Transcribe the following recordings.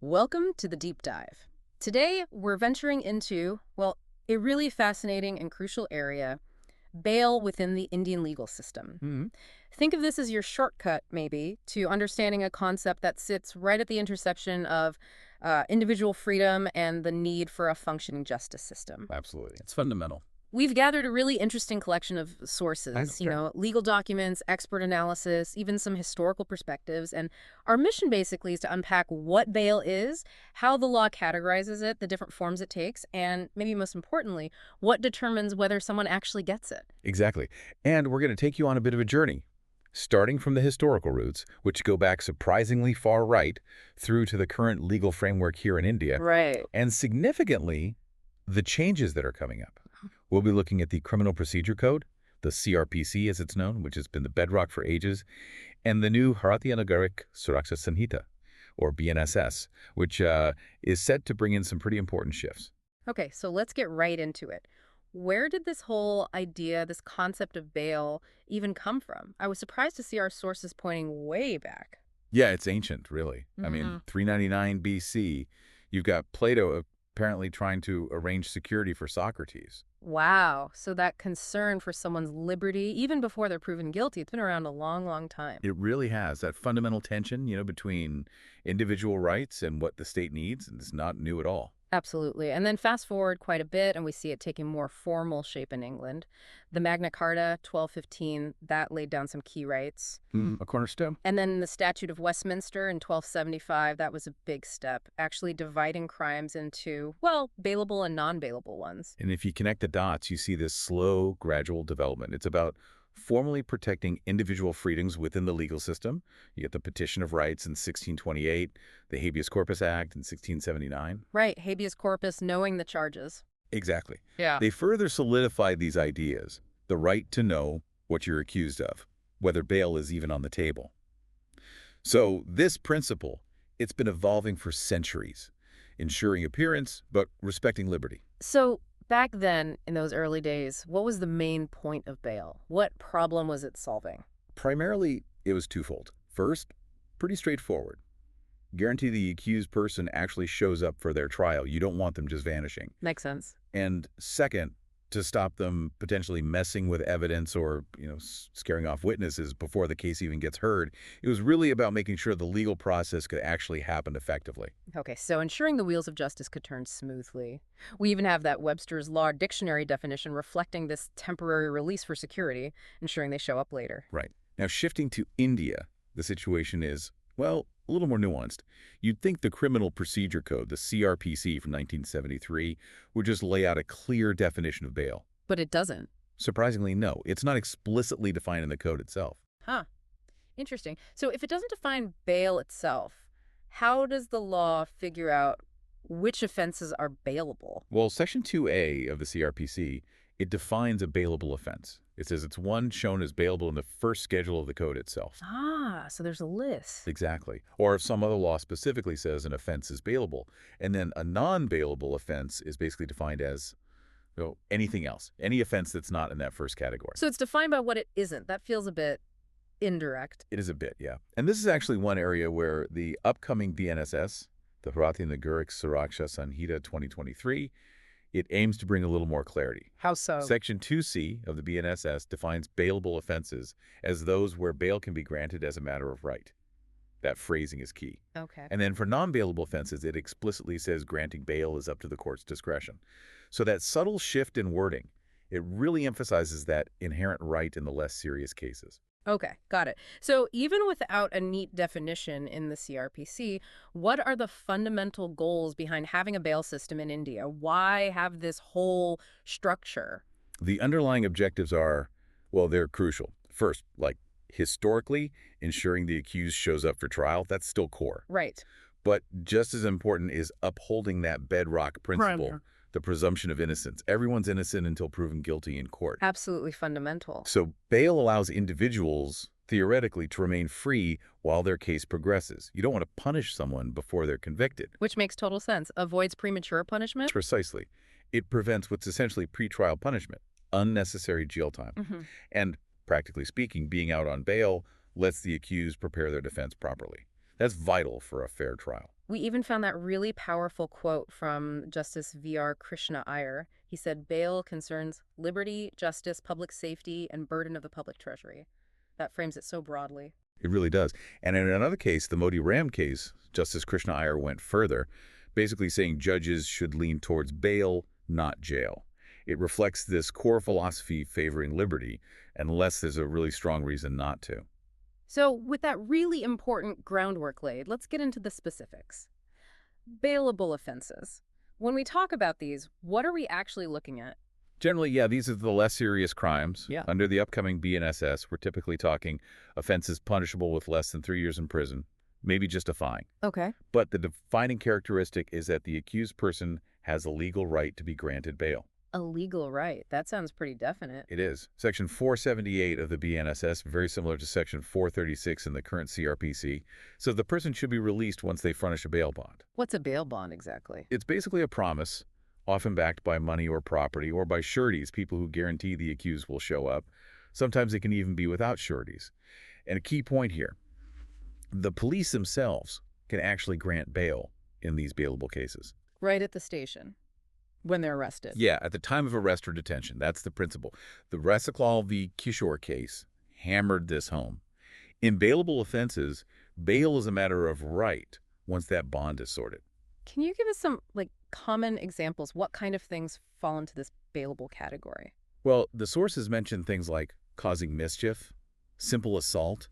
Welcome to the deep dive. Today, we're venturing into, well, a really fascinating and crucial area, bail within the Indian legal system. Hmm. Think of this as your shortcut, maybe, to understanding a concept that sits right at the intersection of individual freedom and the need for a functioning justice system. Absolutely. It's fundamental. We've gathered a really interesting collection of I know. sources, Sure. legal documents, expert analysis, even some historical perspectives. And our mission basically is to unpack what bail is, how the law categorizes it, the different forms it takes, and maybe most importantly, what determines whether someone actually gets it. Exactly. And we're going to take you on a bit of a journey, starting from the historical roots, which go back surprisingly far right, through to the current legal framework here in India, Right. and significantly, the changes that are coming up. We'll be looking at the Criminal Procedure Code, the CRPC as it's known, which has been the bedrock for ages, and the new Bharatiya Nagarik Suraksha Sanhita, or BNSS, which is set to bring in some pretty important shifts. Okay, so let's get right into it. Where did this whole idea, this concept of bail, even come from? I was surprised to see our sources pointing way back. Yeah, it's ancient, really. I Hmm. mean, 399 BC, you've got Plato apparently trying to arrange security for Socrates. Wow. So that concern for someone's liberty, even before they're proven guilty, it's been around a long, long time. It really has that fundamental tension, between individual rights and what the state needs, and it's not new at all. Absolutely. And then fast forward quite a bit, and we see it taking more formal shape in England. The Magna Carta, 1215, that laid down some key rights. A cornerstone. And then the Statute of Westminster in 1275, that was a big step, actually dividing crimes into, well, bailable and non-bailable ones. And if you connect the dots, you see this slow, gradual development. It's about formally protecting individual freedoms within the legal system. You get the Petition of Rights in 1628, the Habeas Corpus Act in 1679. Right, habeas corpus, knowing the charges. Exactly. Yeah. They further solidified these ideas, the right to know what you're accused of, whether bail is even on the table. So this principle, it's been evolving for centuries, ensuring appearance, but respecting liberty. So back then, in those early days, what was the main point of bail? What problem was it solving? Primarily, it was twofold. First, pretty straightforward. Guarantee the accused person actually shows up for their trial. You don't want them just vanishing. Makes sense. And second, to stop them potentially messing with evidence or, scaring off witnesses before the case even gets heard. It was really about making sure the legal process could actually happen effectively. Okay, so ensuring the wheels of justice could turn smoothly. We even have that Webster's Law Dictionary definition reflecting this temporary release for security, ensuring they show up later. Right. Now, shifting to India, the situation is, well, a little more nuanced. You'd think the Criminal Procedure Code, the CRPC from 1973, would just lay out a clear definition of bail. But it doesn't. Surprisingly, no. It's not explicitly defined in the code itself. Huh. Interesting. So if it doesn't define bail itself, how does the law figure out which offenses are bailable? Well, Section 2A of the CRPC, it defines a bailable offense. It says it's one shown as bailable in the first schedule of the code itself. Ah, so there's a list. Exactly. Or if some other law specifically says an offense is bailable. And then a non-bailable offense is basically defined as anything else, any offense that's not in that first category. So it's defined by what it isn't. That feels a bit indirect. It is a bit, yeah. And this is actually one area where the upcoming BNSS, the Bharatiya Nagarik Suraksha Sanhita 2023, it aims to bring a little more clarity. How so? Section 2C of the BNSS defines bailable offenses as those where bail can be granted as a matter of right. That phrasing is key. Okay. And then for non-bailable offenses, it explicitly says granting bail is up to the court's discretion. So that subtle shift in wording, it really emphasizes that inherent right in the less serious cases. Okay, got it. So even without a neat definition in the CRPC, what are the fundamental goals behind having a bail system in India? Why have this whole structure? The underlying objectives are, well, they're crucial. First, like historically, ensuring the accused shows up for trial, that's still core. Right. But just as important is upholding that bedrock principle, Right. the presumption of innocence. Everyone's innocent until proven guilty in court. Absolutely fundamental. So bail allows individuals, theoretically, to remain free while their case progresses. You don't want to punish someone before they're convicted. Which makes total sense. Avoids premature punishment. Precisely. It prevents what's essentially pretrial punishment, unnecessary jail time. Hmm. And practically speaking, being out on bail lets the accused prepare their defense properly. That's vital for a fair trial. We even found that really powerful quote from Justice V.R. Krishna Iyer. He said, bail concerns liberty, justice, public safety, and burden of the public treasury. That frames it so broadly. It really does. And in another case, the Modi Ram case, Justice Krishna Iyer went further, basically saying judges should lean towards bail, not jail. It reflects this core philosophy favoring liberty, unless there's a really strong reason not to. So, with that really important groundwork laid, let's get into the specifics. Bailable offenses. When we talk about these, what are we actually looking at? Generally, yeah, these are the less serious crimes. Yeah. Under the upcoming BNSS, we're typically talking offenses punishable with less than 3 years in prison, maybe just a fine. Okay. But the defining characteristic is that the accused person has a legal right to be granted bail. A legal right. That sounds pretty definite. It is. Section 478 of the BNSS, very similar to Section 436 in the current CRPC, so the person should be released once they furnish a bail bond. What's a bail bond exactly? It's basically a promise, often backed by money or property, or by sureties, people who guarantee the accused will show up. Sometimes it can even be without sureties. And a key point here, the police themselves can actually grant bail in these bailable cases. Right at the station, when they're arrested. Yeah, at the time of arrest or detention. That's the principle. The Resiklal v. Kishore case hammered this home. In bailable offenses, bail is a matter of right once that bond is sorted. Can you give us some, common examples? What kind of things fall into this bailable category? Well, the sources mention things like causing mischief, simple assault.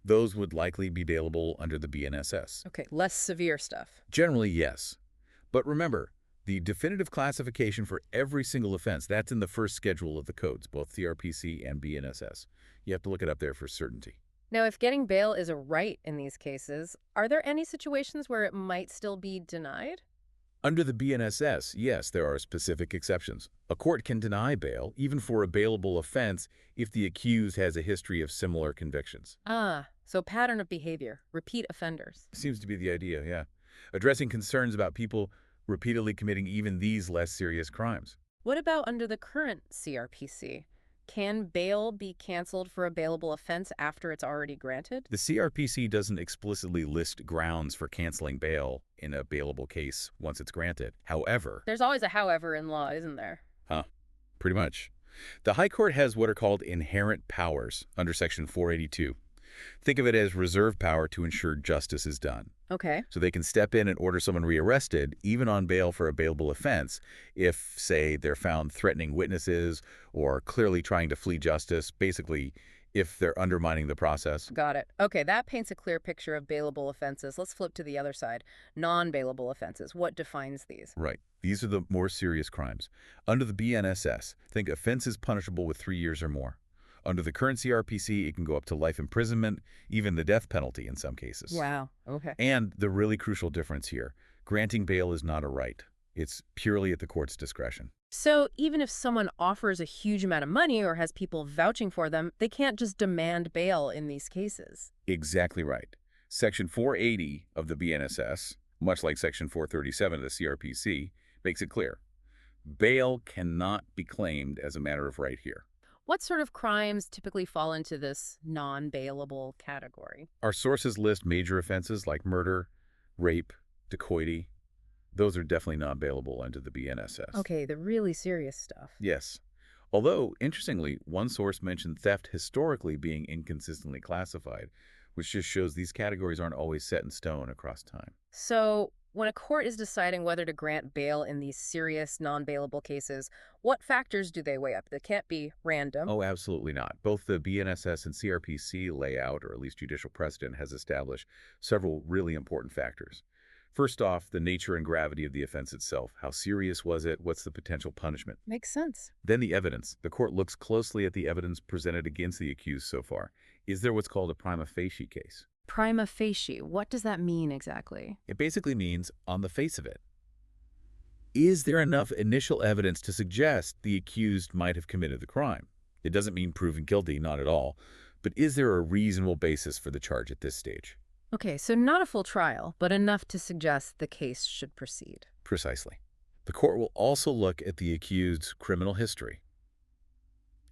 Those would likely be bailable under the BNSS. Okay, less severe stuff. Generally, yes. But remember, the definitive classification for every single offense, that's in the first schedule of the codes, both CRPC and BNSS. You have to look it up there for certainty. Now, if getting bail is a right in these cases, are there any situations where it might still be denied? Under the BNSS, yes, there are specific exceptions. A court can deny bail, even for a bailable offense, if the accused has a history of similar convictions. Ah, so pattern of behavior, repeat offenders. Seems to be the idea, yeah. Addressing concerns about people repeatedly committing even these less serious crimes. What about under the current CRPC? Can bail be canceled for a bailable offense after it's already granted? The CRPC doesn't explicitly list grounds for canceling bail in a bailable case once it's granted. However, There's always a however in law, isn't there? pretty much. The High Court has what are called inherent powers under Section 482. Think of it as reserve power to ensure justice is done. Okay. So they can step in and order someone rearrested, even on bail for a bailable offense, if, say, they're found threatening witnesses or clearly trying to flee justice, basically, if they're undermining the process. Got it. Okay, that paints a clear picture of bailable offenses. Let's flip to the other side. Non-bailable offenses. What defines these? Right. These are the more serious crimes. Under the BNSS, think offenses punishable with 3 years or more. Under the current CRPC, it can go up to life imprisonment, even the death penalty in some cases. Wow. Okay. And the really crucial difference here, granting bail is not a right. It's purely at the court's discretion. So even if someone offers a huge amount of money or has people vouching for them, they can't just demand bail in these cases. Exactly right. Section 480 of the BNSS, much like Section 437 of the CRPC, makes it clear. Bail cannot be claimed as a matter of right here. What sort of crimes typically fall into this non-bailable category? Our sources list major offenses like murder, rape, dacoity. Those are definitely not bailable under the BNSS. Okay, the really serious stuff. Yes. Although, interestingly, one source mentioned theft historically being inconsistently classified, which just shows these categories aren't always set in stone across time. So when a court is deciding whether to grant bail in these serious non-bailable cases, what factors do they weigh up? They can't be random. Oh, absolutely not. Both the BNSS and CRPC layout, or at least judicial precedent, has established several really important factors. First off, the nature and gravity of the offense itself. How serious was it? What's the potential punishment? Makes sense. Then the evidence. The court looks closely at the evidence presented against the accused so far. Is there what's called a prima facie case? Prima facie, what does that mean exactly? It basically means on the face of it. Is there enough initial evidence to suggest the accused might have committed the crime? It doesn't mean proven guilty, not at all. But is there a reasonable basis for the charge at this stage? Okay, so not a full trial, but enough to suggest the case should proceed. Precisely. The court will also look at the accused's criminal history,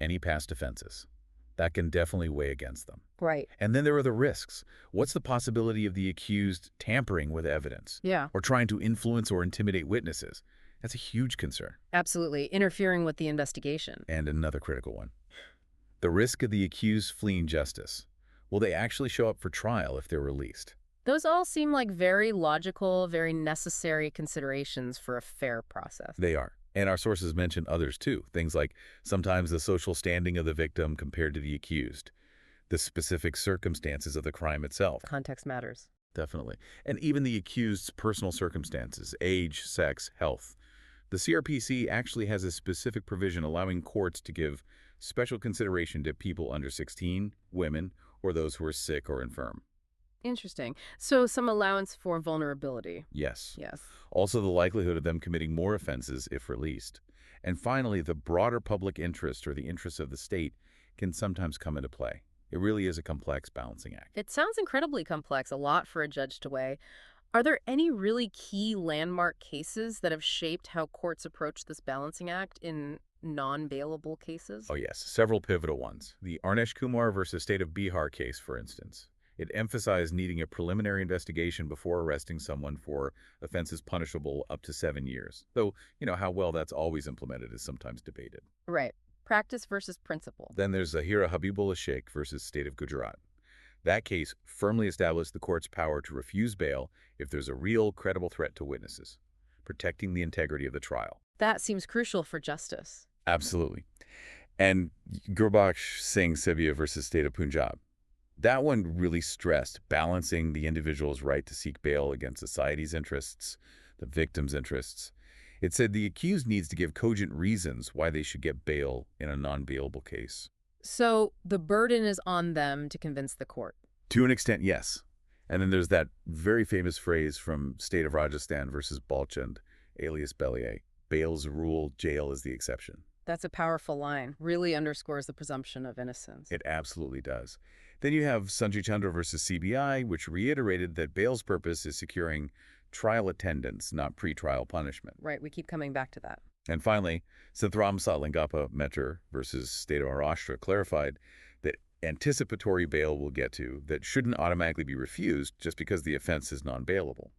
any past offenses. That can definitely weigh against them. Right. And then there are the risks. What's the possibility of the accused tampering with evidence Yeah, or trying to influence or intimidate witnesses? That's a huge concern. absolutely. Interfering with the investigation. And another critical one. The risk of the accused fleeing justice. Will they actually show up for trial if they're released? Those all seem like very logical, very necessary considerations for a fair process. They are. And our sources mention others too. Things like sometimes the social standing of the victim compared to the accused, the specific circumstances of the crime itself. Context matters. Definitely. And even the accused's personal circumstances, age, sex, health. The CRPC actually has a specific provision allowing courts to give special consideration to people under 16, women, or those who are sick or infirm. Interesting. So some allowance for vulnerability. Yes. Yes. Also the likelihood of them committing more offenses if released. And finally, the broader public interest or the interests of the state can sometimes come into play. It really is a complex balancing act. It sounds incredibly complex, a lot for a judge to weigh. Are there any really key landmark cases that have shaped how courts approach this balancing act in non-bailable cases? Oh yes, several pivotal ones. The Arnesh Kumar versus State of Bihar case, for instance. It emphasized needing a preliminary investigation before arresting someone for offenses punishable up to 7 years. Though, how well that's always implemented is sometimes debated. Right. Practice versus principle. Then there's Zahira Habibullah Sheikh versus State of Gujarat. That case firmly established the court's power to refuse bail if there's a real, credible threat to witnesses, protecting the integrity of the trial. That seems crucial for justice. Absolutely. And Gurbaksh Singh Sivia versus State of Punjab. That one really stressed balancing the individual's right to seek bail against society's interests, the victim's interests. It said the accused needs to give cogent reasons why they should get bail in a non-bailable case. So the burden is on them to convince the court. To an extent, yes. And then there's that very famous phrase from State of Rajasthan versus Balchand, alias Bellier. Bail's the rule, jail is the exception. That's a powerful line. Really underscores the presumption of innocence. It absolutely does. Then you have Sanjay Chandra versus CBI, which reiterated that bail's purpose is securing trial attendance, not pretrial punishment. Right, we keep coming back to that. And finally, Sithram Satlingappa Metter versus State of Maharashtra clarified that anticipatory bail we'll get to that shouldn't automatically be refused just because the offense is non-bailable.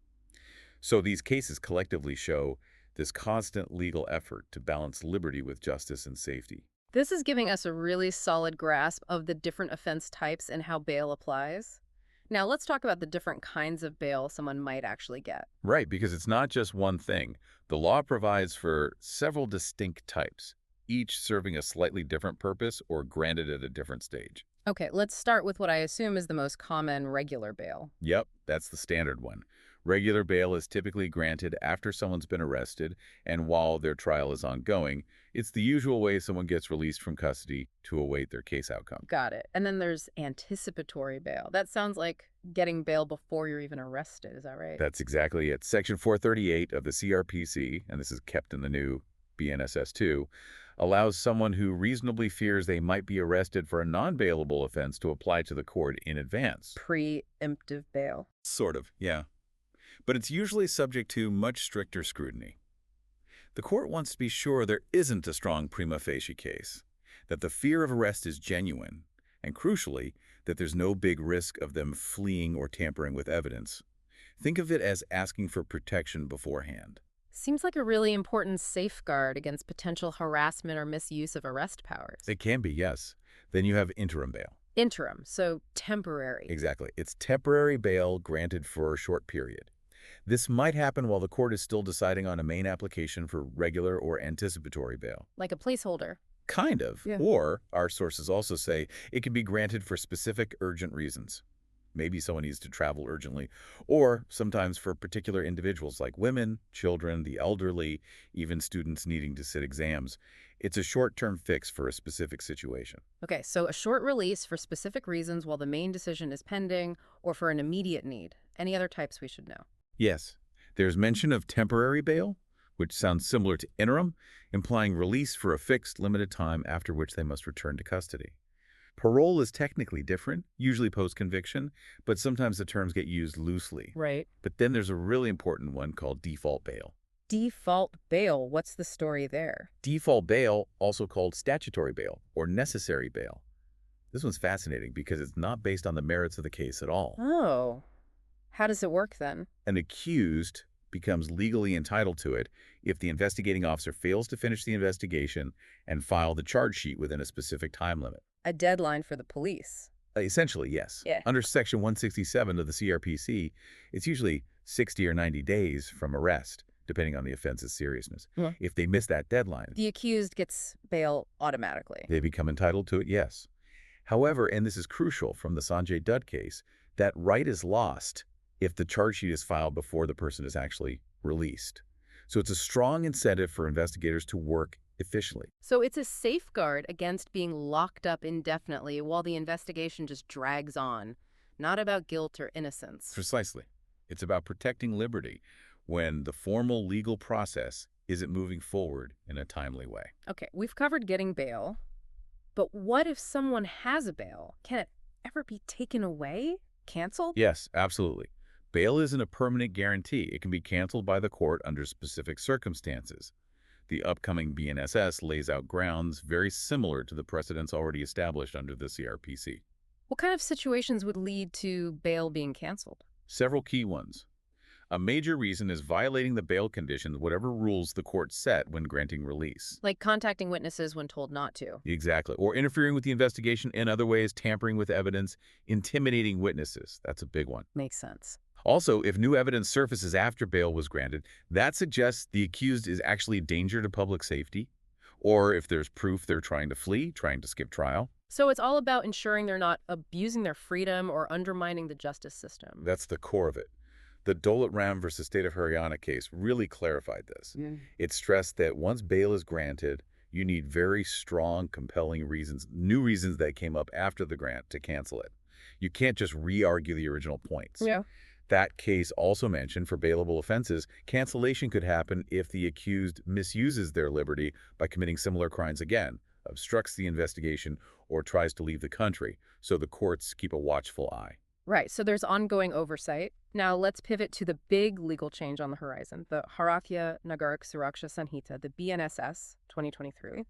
So these cases collectively show this constant legal effort to balance liberty with justice and safety. This is giving us a really solid grasp of the different offense types and how bail applies. Now let's talk about the different kinds of bail someone might actually get. Right, because it's not just one thing. The law provides for several distinct types, each serving a slightly different purpose or granted at a different stage. Okay, let's start with what I assume is the most common regular bail. Yep, that's the standard one. Regular bail is typically granted after someone's been arrested and while their trial is ongoing. It's the usual way someone gets released from custody to await their case outcome. Got it. And then there's anticipatory bail. That sounds like getting bail before you're even arrested. Is that right? That's exactly it. Section 438 of the CRPC, and this is kept in the new BNSS2, allows someone who reasonably fears they might be arrested for a non-bailable offense to apply to the court in advance. Preemptive bail. Sort of, yeah. But it's usually subject to much stricter scrutiny. The court wants to be sure there isn't a strong prima facie case, that the fear of arrest is genuine, and crucially, that there's no big risk of them fleeing or tampering with evidence. Think of it as asking for protection beforehand. Seems like a really important safeguard against potential harassment or misuse of arrest powers. It can be, yes. Then you have interim bail. Interim, so temporary. Exactly. It's temporary bail granted for a short period. This might happen while the court is still deciding on a main application for regular or anticipatory bail. Like a placeholder. Kind of. Yeah. Or, our sources also say, it can be granted for specific urgent reasons. Maybe someone needs to travel urgently, or sometimes for particular individuals like women, children, the elderly, even students needing to sit exams. It's a short-term fix for a specific situation. Okay, so a short release for specific reasons while the main decision is pending or for an immediate need. Any other types we should know? Yes, there's mention of temporary bail, which sounds similar to interim, implying release for a fixed, limited time after which they must return to custody. Parole is technically different, usually post-conviction, but sometimes the terms get used loosely. Right. But then there's a really important one called default bail. Default bail, what's the story there? Default bail, also called statutory bail or necessary bail. This one's fascinating because it's not based on the merits of the case at all. Oh, how does it work then? An accused becomes legally entitled to it if the investigating officer fails to finish the investigation and file the charge sheet within a specific time limit. A deadline for the police. Essentially, yes. Yeah. Under Section 167 of the CRPC, it's usually 60 or 90 days from arrest, depending on the offense's seriousness. Yeah. If they miss that deadline, The accused gets bail automatically. they become entitled to it, yes. However, and this is crucial from the Sanjay Dutt case, that right is lost if the charge sheet is filed before the person is actually released. So it's a strong incentive for investigators to work efficiently. So it's a safeguard against being locked up indefinitely while the investigation just drags on. Not about guilt or innocence. Precisely. It's about protecting liberty when the formal legal process isn't moving forward in a timely way. Okay, we've covered getting bail, but what if someone has a bail? Can it ever be taken away? Canceled? Yes, absolutely. Bail isn't a permanent guarantee. It can be canceled by the court under specific circumstances. The upcoming BNSS lays out grounds very similar to the precedents already established under the CRPC. What kind of situations would lead to bail being canceled? Several key ones. A major reason is violating the bail conditions, whatever rules the court set when granting release. Like contacting witnesses when told not to. Exactly. Or interfering with the investigation in other ways, tampering with evidence, intimidating witnesses. That's a big one. Makes sense. Also, if new evidence surfaces after bail was granted, that suggests the accused is actually a danger to public safety, or if there's proof they're trying to flee, trying to skip trial. So it's all about ensuring they're not abusing their freedom or undermining the justice system. That's the core of it. The Dolat Ram versus State of Haryana case really clarified this. Yeah. It stressed that once bail is granted, you need very strong, compelling reasons, new reasons that came up after the grant to cancel it. You can't just re-argue the original points. Yeah. That case also mentioned for bailable offenses, cancellation could happen if the accused misuses their liberty by committing similar crimes again, obstructs the investigation, or tries to leave the country, so the courts keep a watchful eye. Right, so there's ongoing oversight. Now let's pivot to the big legal change on the horizon, the Bharatiya Nagarik Suraksha Sanhita, the BNSS 2023.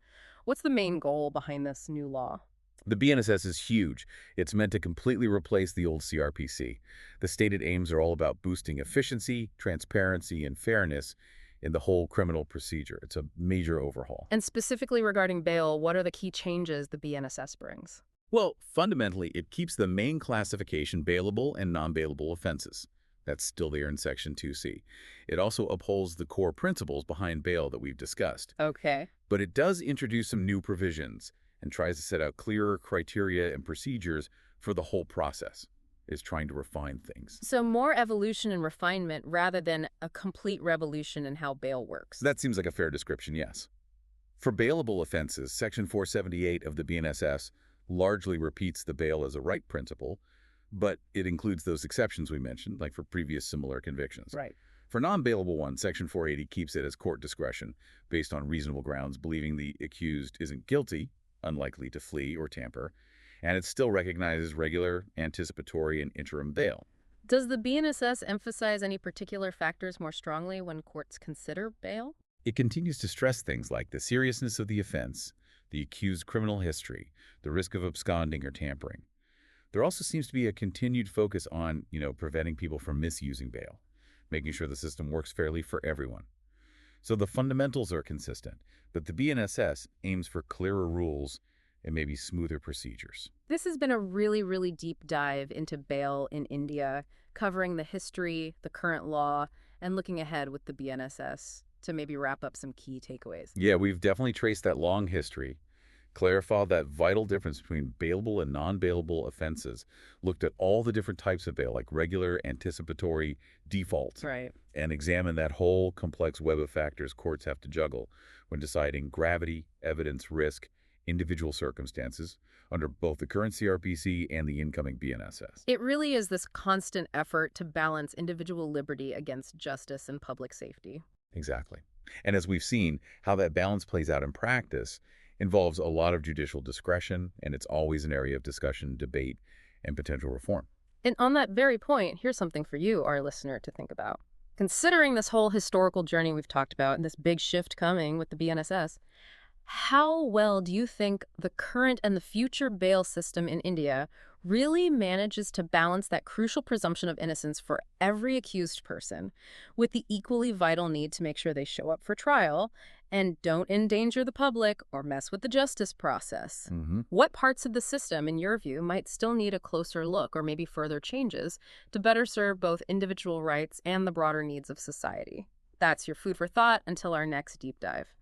What's the main goal behind this new law? The BNSS is huge. It's meant to completely replace the old CRPC. The stated aims are all about boosting efficiency, transparency, and fairness in the whole criminal procedure. It's a major overhaul. And specifically regarding bail, what are the key changes the BNSS brings? Well, fundamentally, it keeps the main classification bailable and non-bailable offenses. That's still there in Section 2C. It also upholds the core principles behind bail that we've discussed. Okay. But it does introduce some new provisions and tries to set out clearer criteria and procedures for the whole process. It's trying to refine things. So more evolution and refinement rather than a complete revolution in how bail works. That seems like a fair description, yes. For bailable offenses, Section 478 of the BNSS largely repeats the bail as a right principle, but it includes those exceptions we mentioned, like for previous similar convictions. Right. For non-bailable ones, Section 480 keeps it as court discretion based on reasonable grounds, believing the accused isn't guilty, unlikely to flee or tamper, and it still recognizes regular, anticipatory, and interim bail. Does the BNSS emphasize any particular factors more strongly when courts consider bail? It continues to stress things like the seriousness of the offense, the accused's criminal history, the risk of absconding or tampering. There also seems to be a continued focus on, preventing people from misusing bail, making sure the system works fairly for everyone. So the fundamentals are consistent, but the BNSS aims for clearer rules and maybe smoother procedures. This has been a really, really deep dive into bail in India, covering the history, the current law, and looking ahead with the BNSS to maybe wrap up some key takeaways. Yeah, we've definitely traced that long history, clarified that vital difference between bailable and non-bailable offenses, looked at all the different types of bail, like regular, anticipatory, default, Right. and examined that whole complex web of factors courts have to juggle when deciding gravity, evidence, risk, individual circumstances under both the current CRPC and the incoming BNSS. It really is this constant effort to balance individual liberty against justice and public safety. Exactly. And as we've seen, how that balance plays out in practice involves a lot of judicial discretion, and it's always an area of discussion, debate, and potential reform. And on that very point, here's something for you, our listener, to think about. Considering this whole historical journey we've talked about and this big shift coming with the BNSS, How well do you think the current and the future bail system in India really manages to balance that crucial presumption of innocence for every accused person with the equally vital need to make sure they show up for trial and don't endanger the public or mess with the justice process? Hmm. What parts of the system, in your view, might still need a closer look or maybe further changes to better serve both individual rights and the broader needs of society? That's your food for thought until our next deep dive.